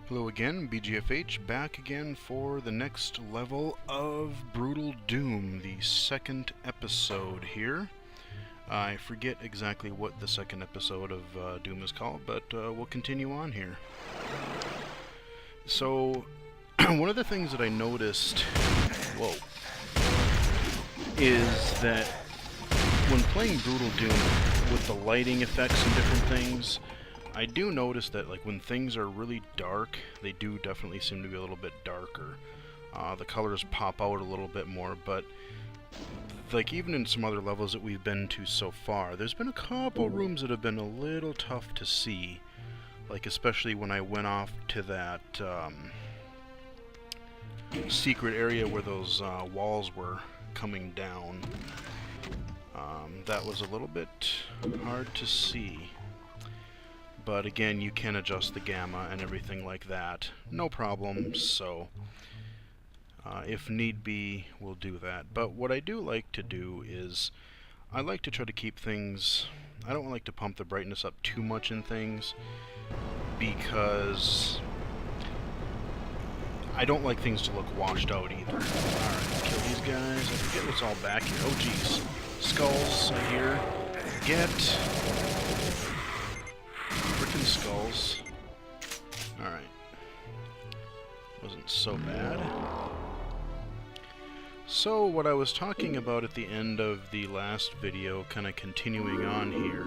Hello again, BGFH, back again for the next level of Brutal Doom, the second episode here. I forget exactly what the second episode of Doom is called, but we'll continue on here. So, one of the things that I noticed, is that when playing Brutal Doom with the lighting effects and different things, I do notice that like when things are really dark, they do definitely seem to be a little bit darker. The colors pop out a little bit more, but like even in some other levels that we've been to so far, there's been a couple rooms that have been a little tough to see. Like especially when I went off to that secret area where those walls were coming down. That was a little bit hard to see. But again, you can adjust the gamma and everything like that. No problem, so if need be, we'll do that. But what I do like to do is, I like to try to keep things, I don't like to pump the brightness up too much in things, because I don't like things to look washed out either. Alright, kill these guys. I forget what's all back here. Oh jeez. Skulls here. Get frickin' skulls. Alright. Wasn't so bad. So, what I was talking about at the end of the last video, kind of continuing on here,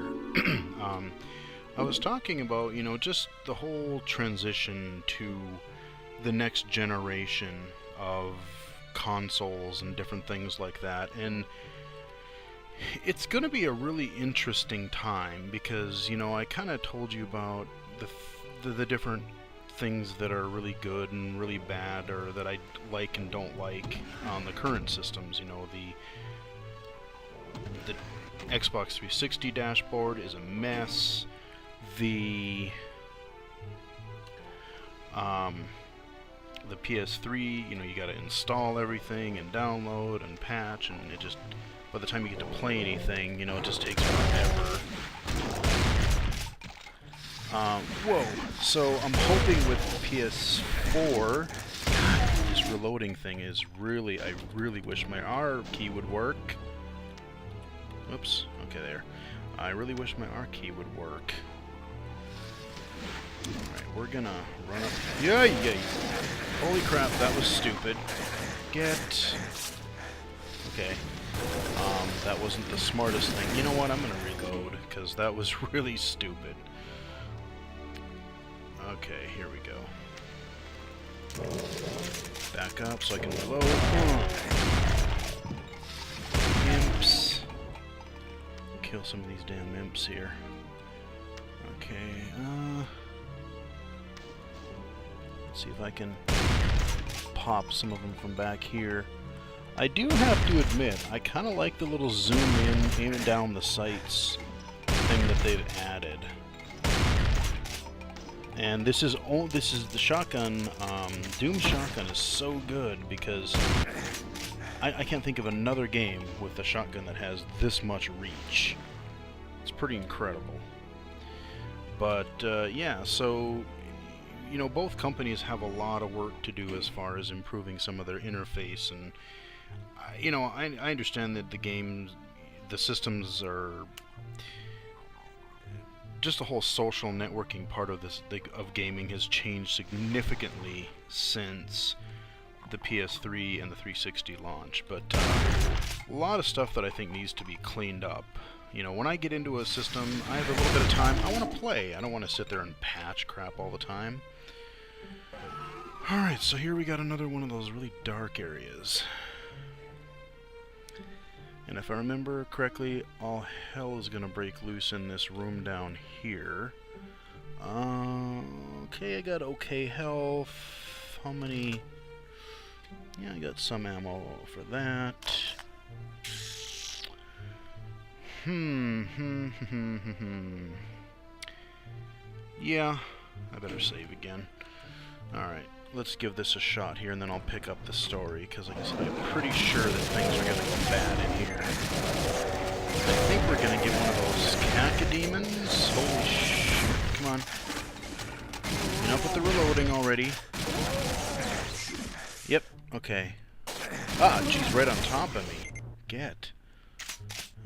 I was talking about, you know, just the whole transition to the next generation of consoles and different things like that, and it's going to be a really interesting time because, you know, I kind of told you about the different things that are really good and really bad, or that I like and don't like on the current systems. You know, the Xbox 360 dashboard is a mess. The PS3, you know, you got to install everything and download and patch, and it just, by the time you get to play anything, you know, it just takes forever. Whoa, so I'm hoping with PS4, God, this reloading thing is really, I really wish my R key would work. Oops, okay there. I really wish my R key would work. Alright, we're gonna run up. Yay! Holy crap, that was stupid. Get. Okay. That wasn't the smartest thing. You know what? I'm gonna reload, because that was really stupid. Okay, here we go. Back up so I can reload. Imps. Kill some of these damn imps here. Okay, let's see if I can pop some of them from back here. I do have to admit, I kind of like the little zoom in, aiming down the sights thing that they've added. And this is the shotgun. Doom shotgun is so good because I can't think of another game with a shotgun that has this much reach. It's pretty incredible. But yeah, so you know, both companies have a lot of work to do as far as improving some of their interface, and you know, I understand that the systems are just the whole social networking part of of gaming has changed significantly since the PS3 and the 360 launch, but a lot of stuff that I think needs to be cleaned up. You know, when I get into a system, I have a little bit of time, I want to play. I don't want to sit there and patch crap all the time. Alright, so here we got another one of those really dark areas. And if I remember correctly, all hell is going to break loose in this room down here. Okay, I got okay health. How many? Yeah, I got some ammo for that. Yeah, I better save again. Alright, let's give this a shot here, and then I'll pick up the story, because like I said, I'm pretty sure that things are going to go bad in here. I think we're going to get one of those cacodemons. Holy shit, come on. Yep, up with the reloading already. Yep, okay. Ah, geez, right on top of me. Get.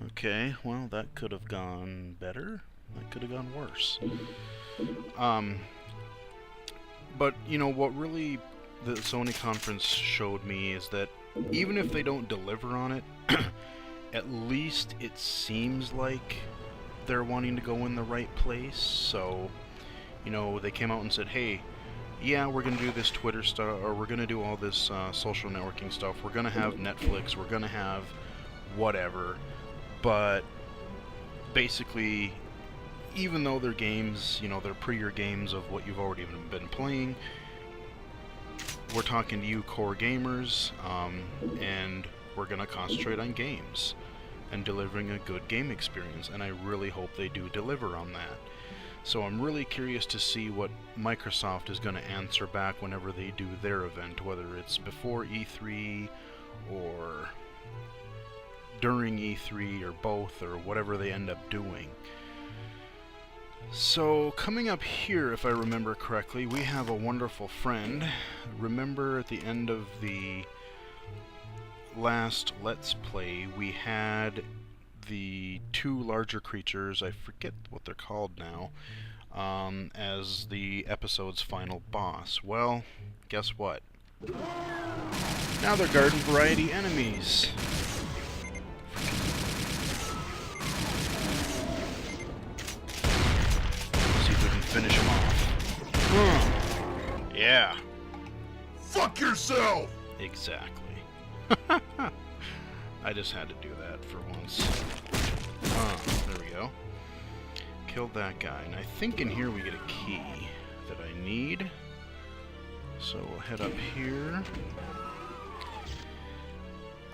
Okay, well, that could have gone better. That could have gone worse. But, you know, what really the Sony conference showed me is that even if they don't deliver on it, at least it seems like they're wanting to go in the right place. So, you know, they came out and said, hey, yeah, we're going to do this Twitter stuff, or we're going to do all this social networking stuff. We're going to have Netflix, we're going to have whatever. But basically, even though they're games, you know, they're prettier games of what you've already been playing, we're talking to you core gamers, and we're going to concentrate on games and delivering a good game experience, and I really hope they do deliver on that. So I'm really curious to see what Microsoft is going to answer back whenever they do their event, whether it's before E3 or during E3 or both, or whatever they end up doing. So coming up here, if I remember correctly, we have a wonderful friend. Remember at the end of the last Let's Play, we had the two larger creatures, I forget what they're called now, as the episode's final boss. Well, guess what? Now they're garden variety enemies. See if we can finish them off. Yeah. Fuck yourself! Exactly. I just had to do that for once. There we go. Killed that guy. And I think in here we get a key that I need. So we'll head up here.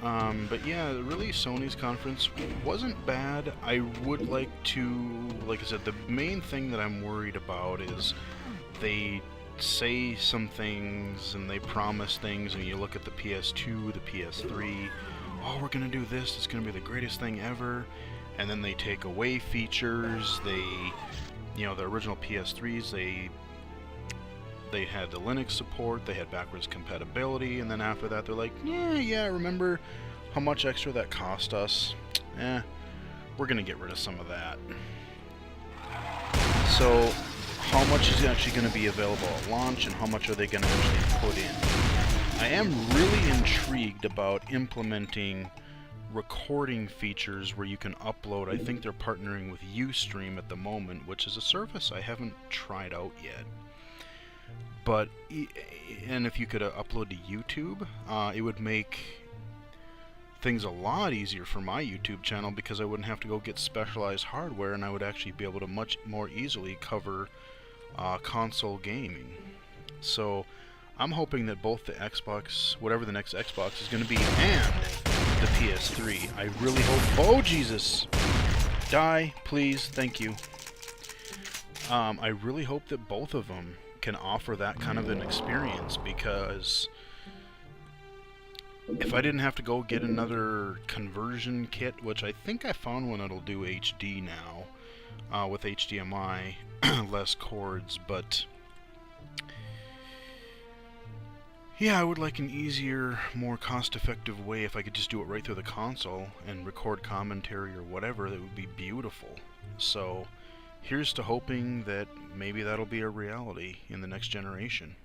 But yeah, really Sony's conference wasn't bad. I would like to, like I said, the main thing that I'm worried about is they say some things and they promise things, and you look at the PS2, the PS3, oh, we're gonna do this, it's gonna be the greatest thing ever, and then they take away features. They, you know, the original PS3s, they had the Linux support, they had backwards compatibility, and then after that they're like, yeah, remember how much extra that cost us? We're gonna get rid of some of that. So how much is actually going to be available at launch, and how much are they going to actually put in? I am really intrigued about implementing recording features where you can upload. I think they're partnering with Ustream at the moment, which is a service I haven't tried out yet. But, and if you could upload to YouTube, it would make things a lot easier for my YouTube channel, because I wouldn't have to go get specialized hardware, and I would actually be able to much more easily cover console gaming. So I'm hoping that both the Xbox, whatever the next Xbox is going to be, and the PS3, I really hope. Oh Jesus, die please, thank you. I really hope that both of them can offer that kind of an experience, because if I didn't have to go get another conversion kit, which I think I found one that'll do HD now, with HDMI, less cords, but yeah, I would like an easier, more cost-effective way. If I could just do it right through the console and record commentary or whatever, that would be beautiful. So here's to hoping that maybe that'll be a reality in the next generation.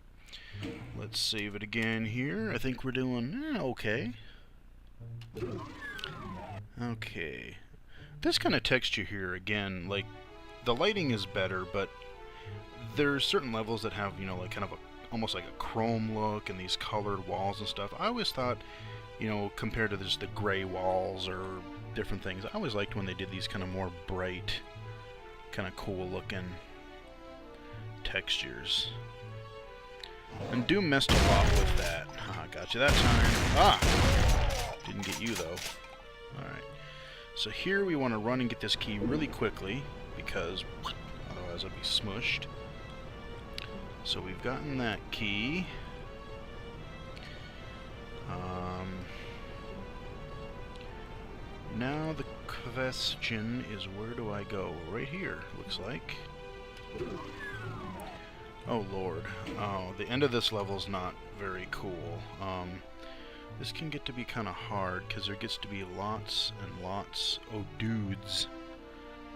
Let's save it again here. I think we're doing okay. Okay. This kind of texture here, again, like, the lighting is better, but there's certain levels that have, you know, like kind of almost like a chrome look, and these colored walls and stuff. I always thought, you know, compared to just the gray walls or different things, I always liked when they did these kind of more bright, kind of cool looking textures. And Doom messed a lot with that. Got you that time. Didn't get you though. Alright. So here we want to run and get this key really quickly, because otherwise I'll be smushed. So we've gotten that key. Now the question is, where do I go? Right here, looks like. Oh lord. Oh, the end of this level's not very cool. This can get to be kind of hard because there gets to be lots and lots of dudes.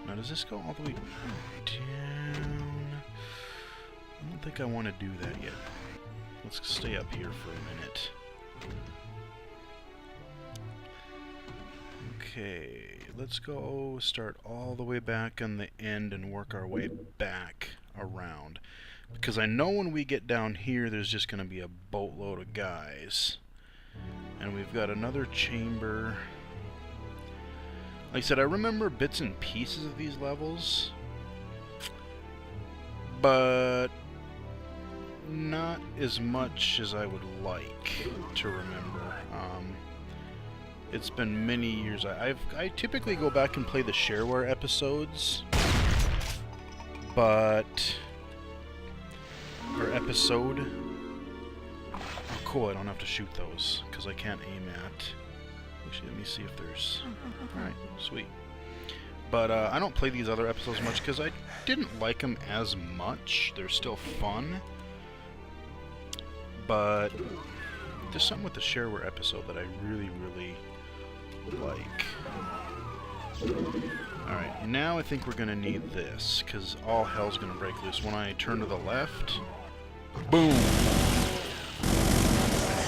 Now does this go all the way down? I don't think I want to do that yet. Let's stay up here for a minute. Okay, let's go start all the way back on the end and work our way back around. Because I know when we get down here, there's just going to be a boatload of guys. And we've got another chamber. Like I said, I remember bits and pieces of these levels, but not as much as I would like to remember. It's been many years. I typically go back and play the shareware episodes, but or episode. Oh, cool! I don't have to shoot those because I can't aim at. Actually, let me see if there's. All right, sweet. But I don't play these other episodes much because I didn't like them as much. They're still fun, but there's something with the shareware episode that I really like. Alright, now I think we're gonna need this, because all hell's gonna break loose. When I turn to the left, boom!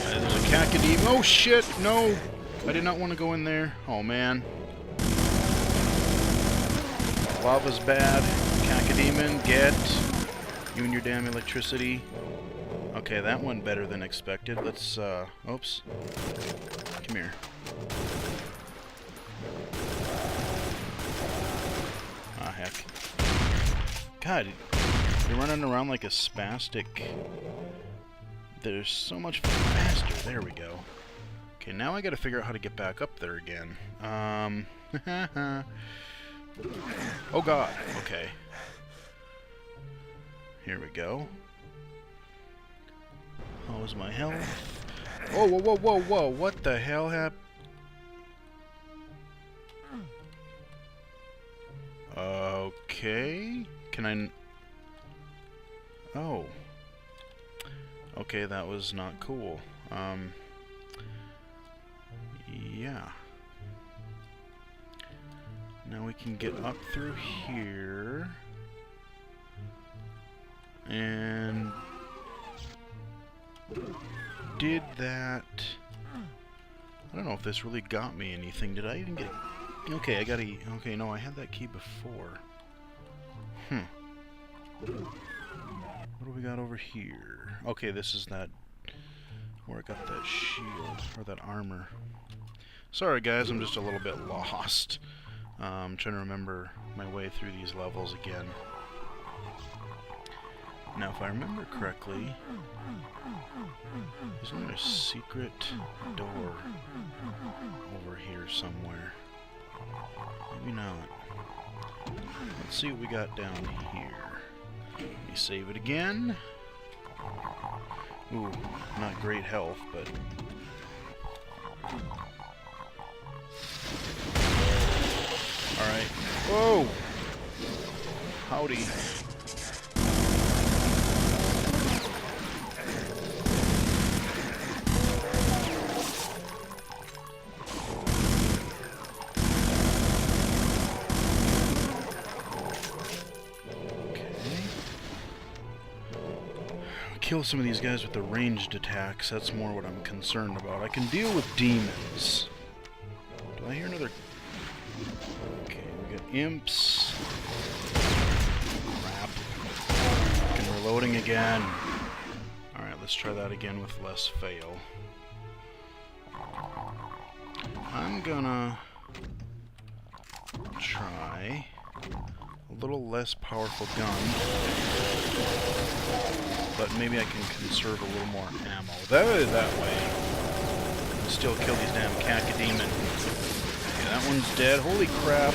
And there's a cacodeme. Oh shit, no! I did not want to go in there. Oh man. Lava's bad. Cacodemon, get. You and your damn electricity. Okay, that went better than expected. Let's, oops. Come here. Ah, heck. God, you're running around like a spastic. There's so much faster. There we go. Okay, now I gotta figure out how to get back up there again. Oh god, okay. Here we go. How was my health? Oh, whoa, whoa, whoa, whoa, what the hell happened? Okay, can I... Oh. Okay, that was not cool. Yeah. Now we can get up through here. And... did that... I don't know if this really got me anything. Did I even get... Okay, I got a... Okay, no, I had that key before. What do we got over here? Okay, this is that... where I got that shield, or that armor. Sorry guys, I'm just a little bit lost. I'm trying to remember my way through these levels again. Now, if I remember correctly, isn't there a secret door over here somewhere? Maybe not. Let's see what we got down here. Let me save it again. Ooh, not great health, but... Alright. Whoa! Howdy. Kill some of these guys with the ranged attacks. That's more what I'm concerned about. I can deal with demons. Do I hear another... Okay, we got imps. Crap. And we're loading again. Alright, let's try that again with less fail. I'm gonna... try... a little less powerful gun. But maybe I can conserve a little more ammo. That way. And still kill these damn cacodemon. Okay, that one's dead. Holy crap.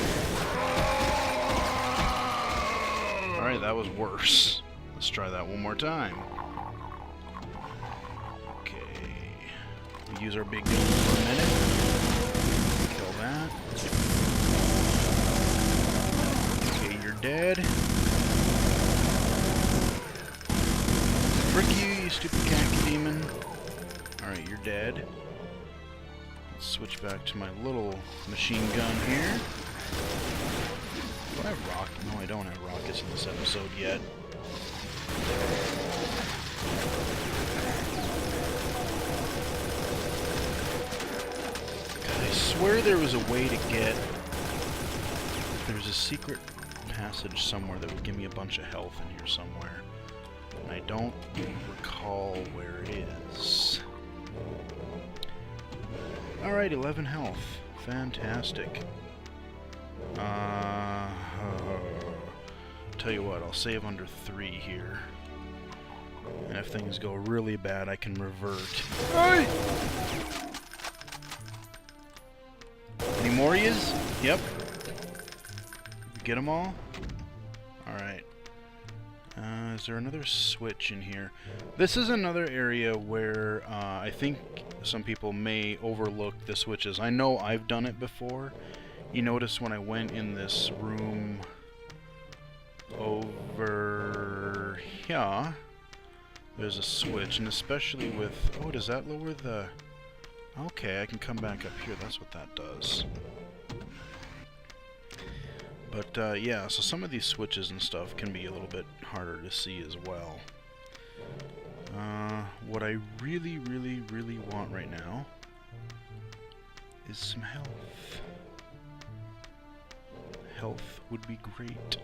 Alright, that was worse. Let's try that one more time. Okay. We use our big gun for a minute. Kill that. Okay, you're dead. Frick you stupid cacodemon. Alright, you're dead. Let's switch back to my little machine gun here. Do I have rockets? No, I don't have rockets in this episode yet. God, I swear there was a way to get... There's a secret passage somewhere that would give me a bunch of health in here somewhere. And I don't recall where it is. Alright, 11 health. Fantastic. Tell you what, I'll save under 3 here. And if things go really bad, I can revert. Hey! Any more yous? Yep. Get them all? Alright. Is there another switch in here? This is another area where I think some people may overlook the switches. I know I've done it before. You notice when I went in this room over here, there's a switch, and especially with... Oh, does that lower the... Okay, I can come back up here. That's what that does. But, yeah, so some of these switches and stuff can be a little bit harder to see as well. What I really, really, really want right now is some health. Health would be great.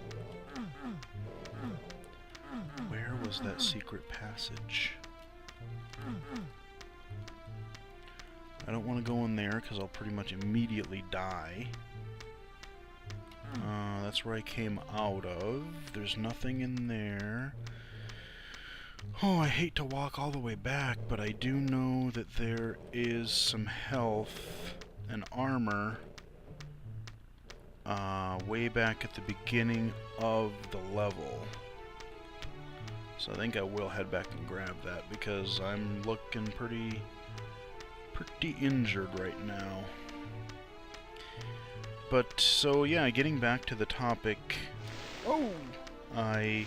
Where was that secret passage? I don't want to go in there because I'll pretty much immediately die. That's where I came out of. There's nothing in there. Oh, I hate to walk all the way back, but I do know that there is some health and armor way back at the beginning of the level. So I think I will head back and grab that because I'm looking pretty injured right now. But, so yeah, getting back to the topic, I'm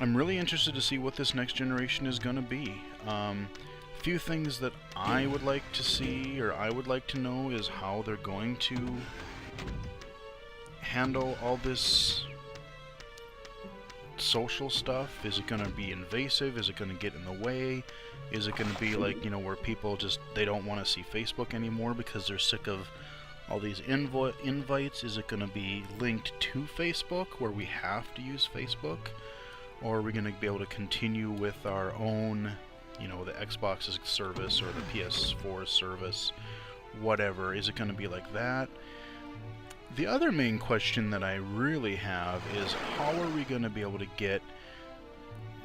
really interested to see what this next generation is going to be. Few things that I would like to see, or I would like to know, is how they're going to handle all this social stuff. Is it going to be invasive? Is it going to get in the way? Is it going to be like, you know, where people just, they don't want to see Facebook anymore because they're sick of all these invites? Is it going to be linked to Facebook where we have to use Facebook? Or are we going to be able to continue with our own, you know, the Xbox service or the PS4 service, whatever? Is it going to be like that? The other main question that I really have is how are we going to be able to get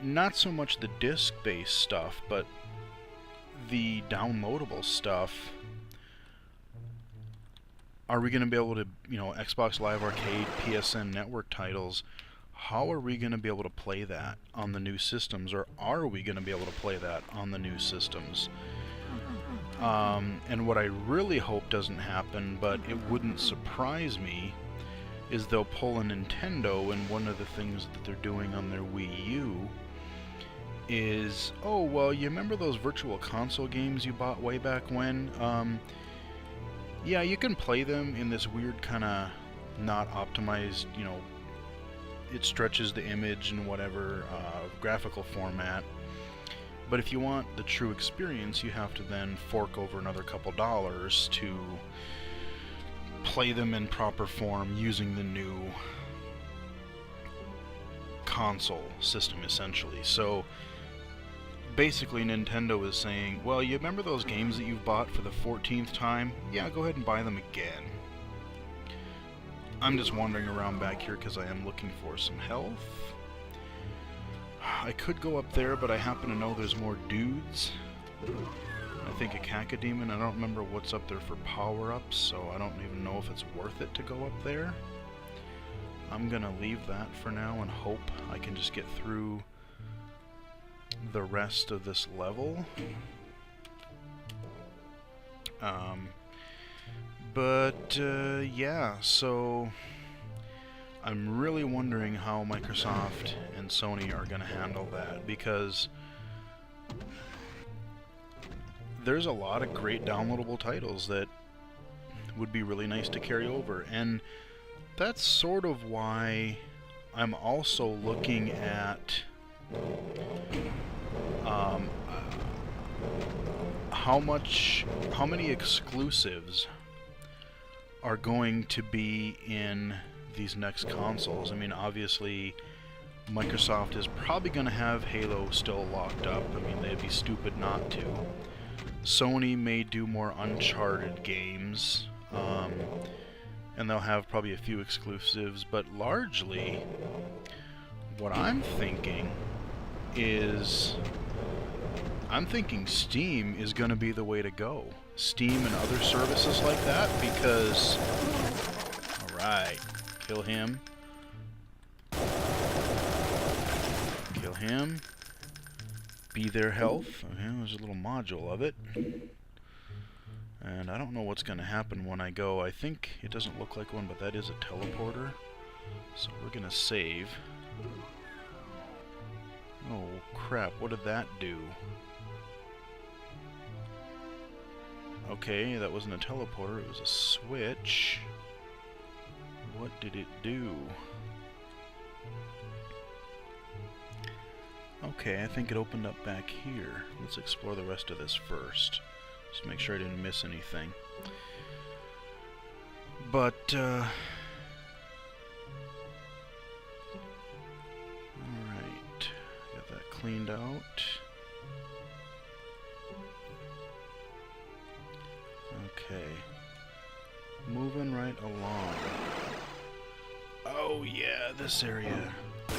not so much the disc-based stuff, but the downloadable stuff? Are we going to be able to, you know, Xbox Live Arcade, PSN Network titles, how are we going to be able to play that on the new systems, or are we going to be able to play that on the new systems? And what I really hope doesn't happen, but it wouldn't surprise me, is they'll pull a Nintendo, and one of the things that they're doing on their Wii U is, oh, well, you remember those virtual console games you bought way back when? Yeah, you can play them in this weird kind of not optimized, you know, it stretches the image and whatever graphical format. But if you want the true experience, you have to then fork over another couple dollars to play them in proper form using the new console system, essentially. So basically Nintendo is saying, well, you remember those games that you've bought for the 14th time? Yeah, go ahead and buy them again. I'm just wandering around back here because I am looking for some health. I could go up there, but I happen to know there's more dudes. I think a cacodemon. I don't remember what's up there for power-ups, so I don't even know if it's worth it to go up there. I'm gonna leave that for now and hope I can just get through the rest of this level. Yeah, so I'm really wondering how Microsoft and Sony are going to handle that, because there's a lot of great downloadable titles that would be really nice to carry over, and that's sort of why I'm also looking at how many exclusives are going to be in these next consoles. I mean, obviously Microsoft is probably going to have Halo still locked up. I mean, they'd be stupid not to. Sony may do more Uncharted games, and they'll have probably a few exclusives, but largely what I'm thinking is Steam is going to be the way to go. Steam and other services like that, because... Alright, kill him. Kill him. Be their health. Okay, there's a little module of it. And I don't know what's going to happen when I go. I think it doesn't look like one, but that is a teleporter. So we're going to save. Oh crap, what did that do? Okay, that wasn't a teleporter, it was a switch. What did it do? Okay, I think it opened up back here. Let's explore the rest of this first. Just make sure I didn't miss anything. But, alright. Got that cleaned out. Okay. Moving right along. Oh yeah, this area. I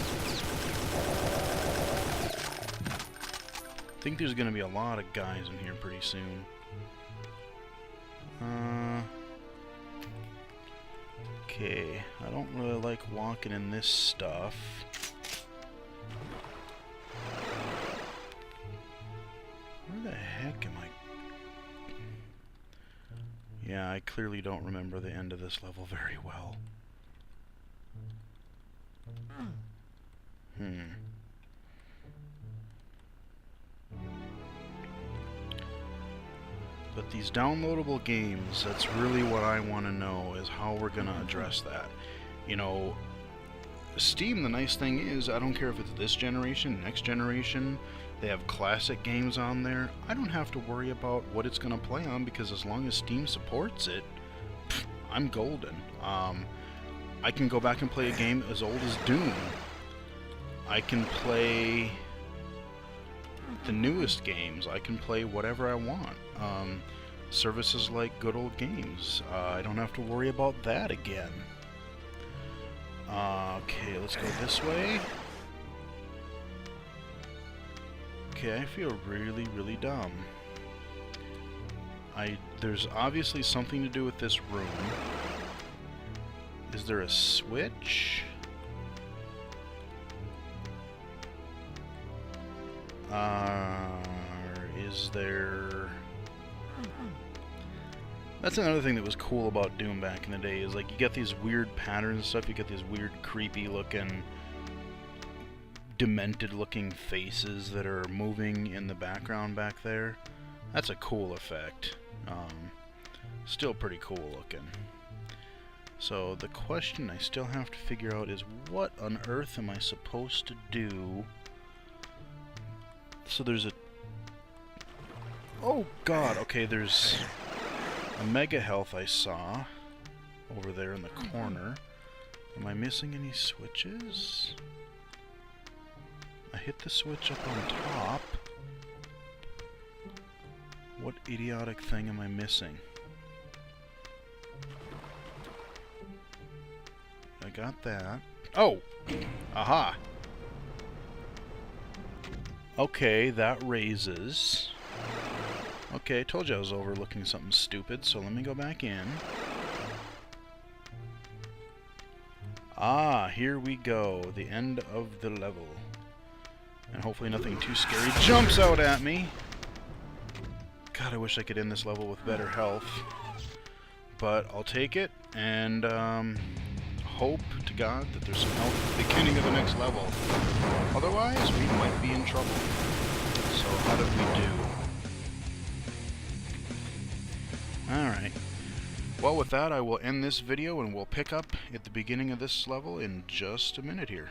think there's gonna be a lot of guys in here pretty soon. Okay, I don't really like walking in this stuff. Where the heck am I? Yeah, I clearly don't remember the end of this level very well. But these downloadable games, that's really what I want to know, is how we're going to address that. You know, Steam, the nice thing is, I don't care if it's this generation, next generation, they have classic games on there. I don't have to worry about what it's going to play on, because as long as Steam supports it, I'm golden. I can go back and play a game as old as Doom. I can play the newest games. I can play whatever I want. Services like Good Old Games. I don't have to worry about that again. Okay, let's go this way. Okay, I feel really, really dumb. There's obviously something to do with this room. Is there a switch? Is there... That's another thing that was cool about Doom back in the day, is like you get these weird patterns and stuff, you get these weird creepy looking, demented looking faces that are moving in the background back there. That's a cool effect. Still pretty cool looking. So the question I still have to figure out is, what on earth am I supposed to do? So there's a... Oh god, okay, there's a mega health I saw over there in the corner. Am I missing any switches? I hit the switch up on top. What idiotic thing am I missing? I got that. Oh! Aha! Okay, that raises. Okay, I told you I was overlooking something stupid, so let me go back in. Ah, here we go. The end of the level. And hopefully nothing too scary jumps out at me. God, I wish I could end this level with better health. But I'll take it, and hope to God that there's some health at the beginning of the next level. Otherwise, we might be in trouble. So how did we do? Alright. Well, with that, I will end this video, and we'll pick up at the beginning of this level in just a minute here.